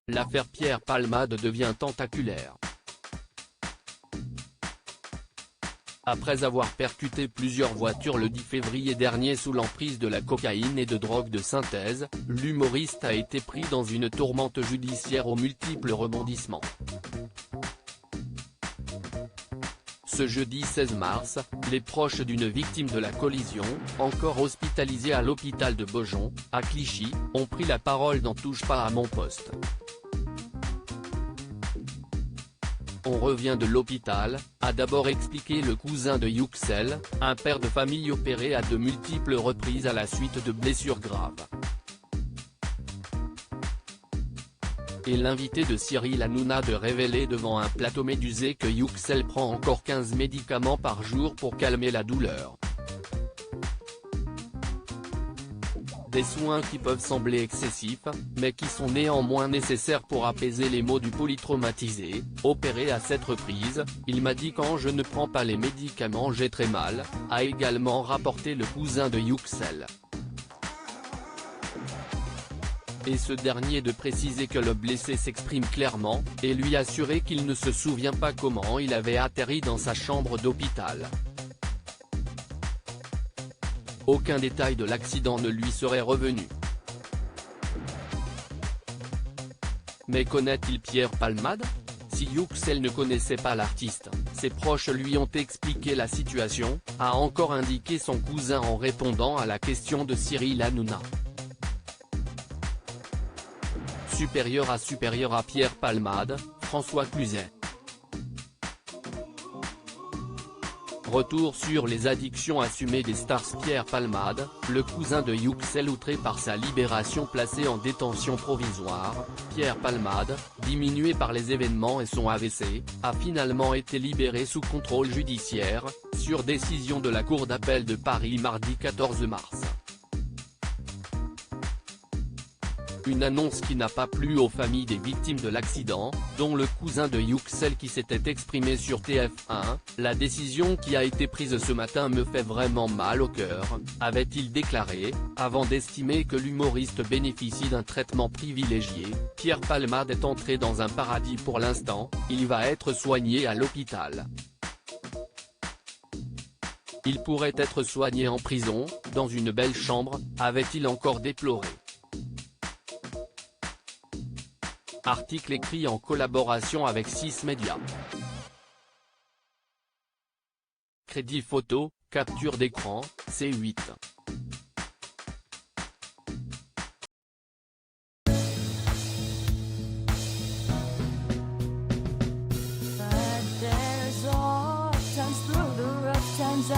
L'affaire Pierre Palmade devient tentaculaire. Après avoir percuté plusieurs voitures le 10 février dernier sous l'emprise de la cocaïne et de drogues de synthèse, l'humoriste a été pris dans une tourmente judiciaire aux multiples rebondissements. Ce jeudi 16 mars, les proches d'une victime de la collision, encore hospitalisée à l'hôpital de Beaujon, à Clichy, ont pris la parole dans Touche pas à mon poste. On revient de l'hôpital, a d'abord expliqué le cousin de Yuxel, un père de famille opéré à de multiples reprises à la suite de blessures graves. Et l'invité de Cyril Hanouna de révéler devant un plateau médusé que Yuxel prend encore 15 médicaments par jour pour calmer la douleur. Des soins qui peuvent sembler excessifs, mais qui sont néanmoins nécessaires pour apaiser les maux du polytraumatisé, opéré à 7 reprises. Il m'a dit quand je ne prends pas les médicaments j'ai très mal, a également rapporté le cousin de Yuxel. Et ce dernier de préciser que le blessé s'exprime clairement, et lui assurer qu'il ne se souvient pas comment il avait atterri dans sa chambre d'hôpital. Aucun détail de l'accident ne lui serait revenu. Mais connaît-il Pierre Palmade? Si Yuxel ne connaissait pas l'artiste, ses proches lui ont expliqué la situation, a encore indiqué son cousin en répondant à la question de Cyril Hanouna. Supérieur à Pierre Palmade, François Cluzet. Retour sur les addictions assumées des stars. Pierre Palmade, le cousin de Yuxel outré par sa libération placé en détention provisoire, Pierre Palmade, diminué par les événements et son AVC, a finalement été libéré sous contrôle judiciaire, sur décision de la Cour d'appel de Paris mardi 14 mars. Une annonce qui n'a pas plu aux familles des victimes de l'accident, dont le cousin de Yuxel qui s'était exprimé sur TF1, la décision qui a été prise ce matin me fait vraiment mal au cœur, avait-il déclaré, avant d'estimer que l'humoriste bénéficie d'un traitement privilégié. Pierre Palmade est entré dans un paradis pour l'instant, il va être soigné à l'hôpital. Il pourrait être soigné en prison, dans une belle chambre, avait-il encore déploré. Article écrit en collaboration avec 6 médias. Crédit photo, capture d'écran, C8. But there's all times through the rough times